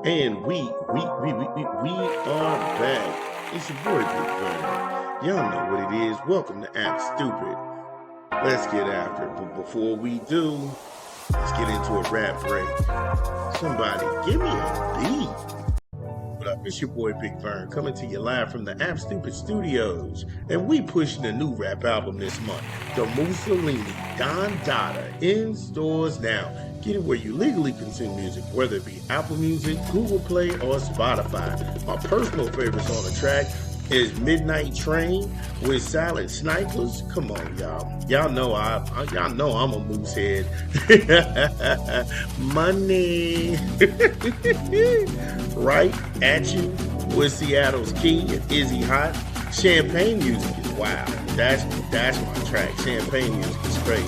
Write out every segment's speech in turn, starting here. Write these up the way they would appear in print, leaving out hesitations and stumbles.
And we are back. It's your boy Big Bird. Y'all know what it is. Welcome to Act Stupid. Let's get after it. But before we do, let's get into a rap break. Somebody give me a beat. What up? It's your boy Big Vern coming to you live from the App Stupid Studios. And we pushing a new rap album this month. The Mussolini Don Dada in stores now. Get it where you legally consume music, whether it be Apple Music, Google Play, or Spotify. My personal favorites on the track is Midnight Train with Silent Snipers. Come on, y'all. Y'all know I'm a moose head. Money. Right at you with Seattle's Key and Izzy Hot. Champagne music is wild. That's my track. Champagne music is crazy.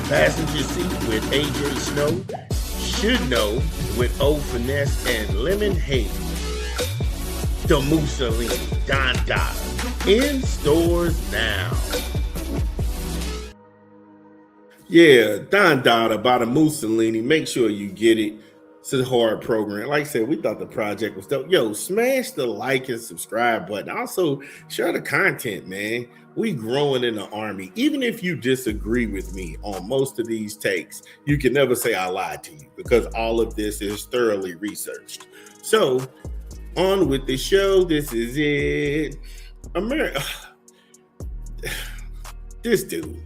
Passenger Seat with AJ Snow. Should Know with O Finesse and Lemon Haze. The Mussolini Don Dada in stores now. Yeah, Don Dada by the Mussolini. Make sure you get it. It's a hard program. Like I said, we thought the project was dope. Yo, smash the like and subscribe button. Also, share the content, man. We growing in the army. Even if you disagree with me on most of these takes, you can never say I lied to you because all of this is thoroughly researched. So, on with the show. This is it. America. This dude.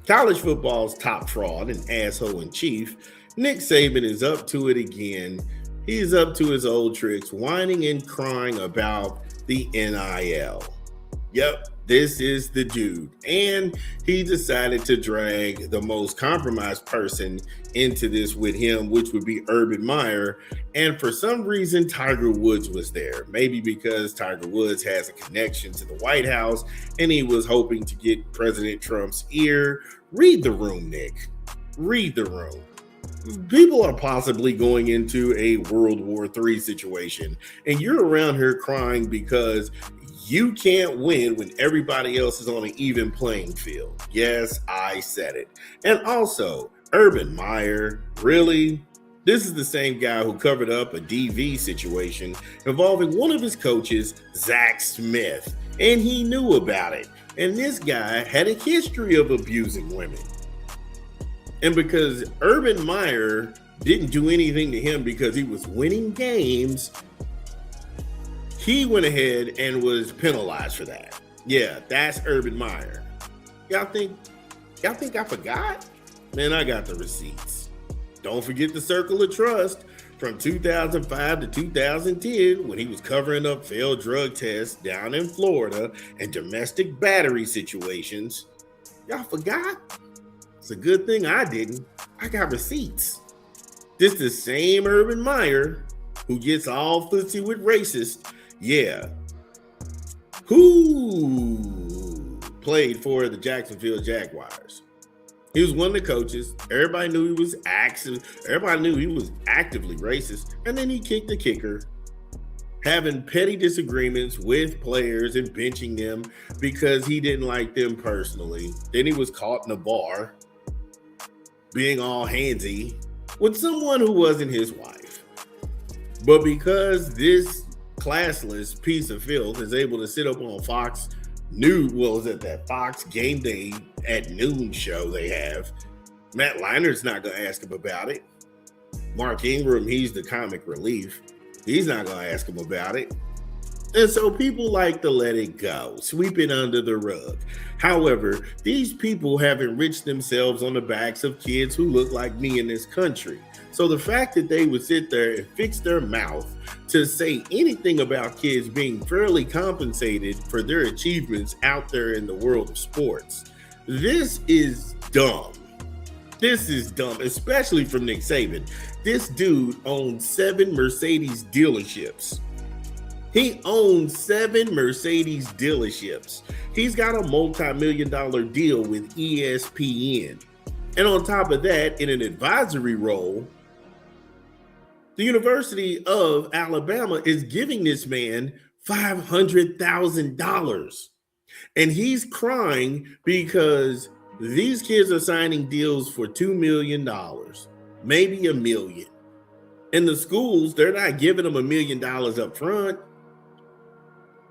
College football's top fraud and asshole in chief. Nick Saban is up to it again. He's up to his old tricks, whining and crying about the NIL. Yep, this is the dude. And he decided to drag the most compromised person into this with him, which would be Urban Meyer. And for some reason, Tiger Woods was there. Maybe because Tiger Woods has a connection to the White House and he was hoping to get President Trump's ear. Read the room, Nick. Read the room. People are possibly going into a World War III situation, and you're around here crying because you can't win when everybody else is on an even playing field. Yes, I said it. And also, Urban Meyer, really? This is the same guy who covered up a DV situation involving one of his coaches, Zach Smith, and he knew about it. And this guy had a history of abusing women. And because Urban Meyer didn't do anything to him because he was winning games, he went ahead and was penalized for that. Yeah, that's Urban Meyer. Y'all think I forgot? Man, I got the receipts. Don't forget the Circle of Trust from 2005 to 2010 when he was covering up failed drug tests down in Florida and domestic battery situations. Y'all forgot? It's a good thing I didn't. I got receipts. This the same Urban Meyer who gets all footsie with racist. Yeah. Who played for the Jacksonville Jaguars? He was one of the coaches. Everybody knew he was actively racist. And then he kicked the kicker, having petty disagreements with players and benching them because he didn't like them personally. Then he was caught in a bar being all handsy with someone who wasn't his wife. But because this classless piece of filth is able to sit up on Fox News, that Fox Game Day at noon show they have, Matt Leinert's not going to ask him about it. Mark Ingram, he's the comic relief. He's not going to ask him about it. And so people like to let it go, sweep it under the rug. However, these people have enriched themselves on the backs of kids who look like me in this country. So the fact that they would sit there and fix their mouth to say anything about kids being fairly compensated for their achievements out there in the world of sports, this is dumb. This is dumb, especially from Nick Saban. This dude owns 7 Mercedes dealerships. He owns 7 Mercedes dealerships. He's got a multi-million-dollar deal with ESPN. And on top of that, in an advisory role, the University of Alabama is giving this man $500,000. And he's crying because these kids are signing deals for $2 million, maybe $1 million. And the schools, they're not giving them $1 million up front.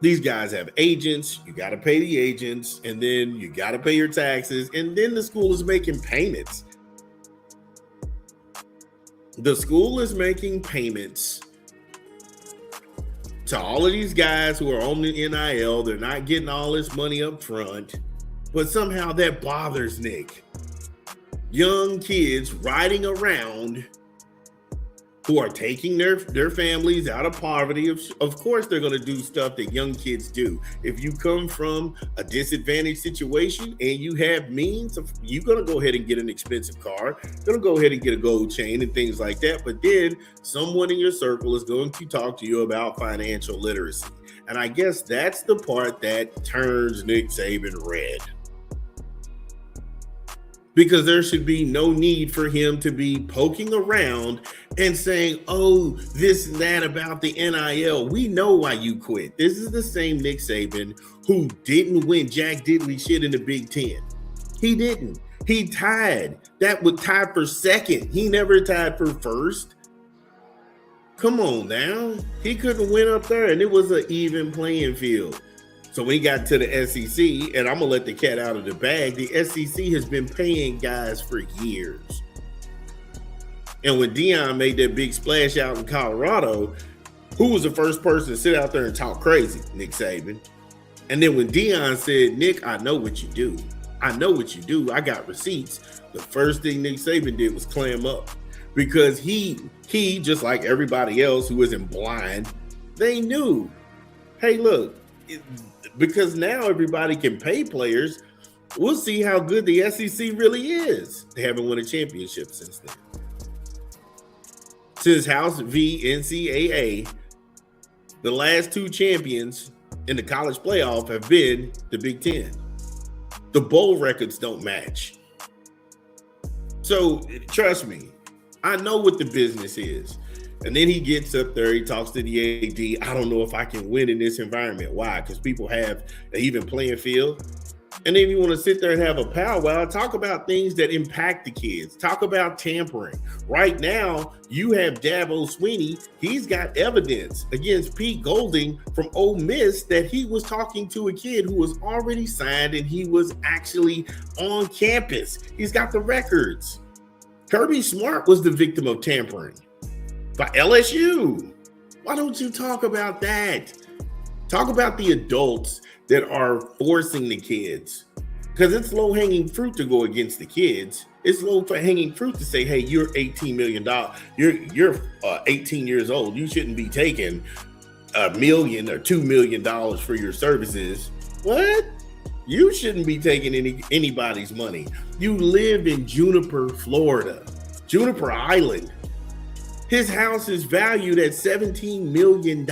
These guys have agents. You got to pay the agents, and then you got to pay your taxes, and then the school is making payments. The school is making payments to all of these guys who are on the NIL. They're not getting all this money up front, but somehow that bothers Nick. Young kids riding around who are taking their families out of poverty. Of course, they're going to do stuff that young kids do. If you come from a disadvantaged situation and you have means, you're going to go ahead and get an expensive car, going to go ahead and get a gold chain and things like that. But then someone in your circle is going to talk to you about financial literacy. And I guess that's the part that turns Nick Saban red. Because there should be no need for him to be poking around and saying, oh, this and that about the NIL. We know why you quit. This is the same Nick Saban who didn't win Jack Diddley shit in the Big Ten. He didn't. He tied. That would tie for second. He never tied for first. Come on now. He couldn't win up there, and it was an even playing field. So when he got to the SEC, and I'm going to let the cat out of the bag, the SEC has been paying guys for years. And when Deion made that big splash out in Colorado, who was the first person to sit out there and talk crazy? Nick Saban. And then when Deion said, Nick, I know what you do. I know what you do. I got receipts. The first thing Nick Saban did was clam up. Because he just like everybody else who isn't blind, they knew, hey, look, because now everybody can pay players, we'll see how good the SEC really is. They haven't won a championship since then. Since House v. NCAA, the last two champions in the college playoff have been the Big Ten. The bowl records don't match. So trust me, I know what the business is. And then he gets up there, he talks to the AD. I don't know if I can win in this environment. Why? Because people have an even playing field. And then you want to sit there and have a powwow, talk about things that impact the kids. Talk about tampering. Right now, you have Dabo Swinney. He's got evidence against Pete Golding from Ole Miss that he was talking to a kid who was already signed and he was actually on campus. He's got the records. Kirby Smart was the victim of tampering by LSU. Why don't you talk about that? Talk about the adults that are forcing the kids, because it's low-hanging fruit to go against the kids. It's low-hanging fruit to say, hey, you're $18 million. You're 18 years old. You shouldn't be taking $1 million or $2 million for your services. What? You shouldn't be taking anybody's money. You live in Juniper, Florida, Juniper Island. His house is valued at $17 million.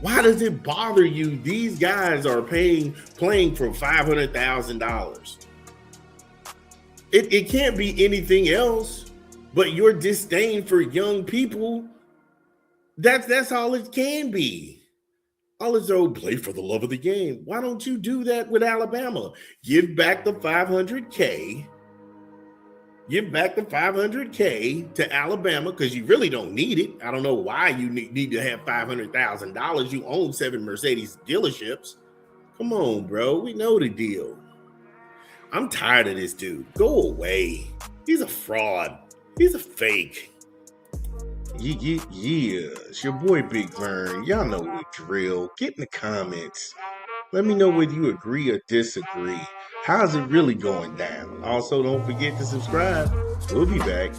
Why does it bother you? These guys are playing for $500,000. It can't be anything else but your disdain for young people. That's all it can be. All is, oh, play for the love of the game. Why don't you do that with Alabama? Give back the $500K. Give back the $500K to Alabama, because you really don't need it. I don't know why you need to have $500,000. You own 7 Mercedes dealerships. Come on, bro. We know the deal. I'm tired of this dude. Go away. He's a fraud. He's a fake. Yeah. It's your boy Big Vern. Y'all know the drill. Get in the comments. Let me know whether you agree or disagree. How's it really going down? Also, don't forget to subscribe. We'll be back.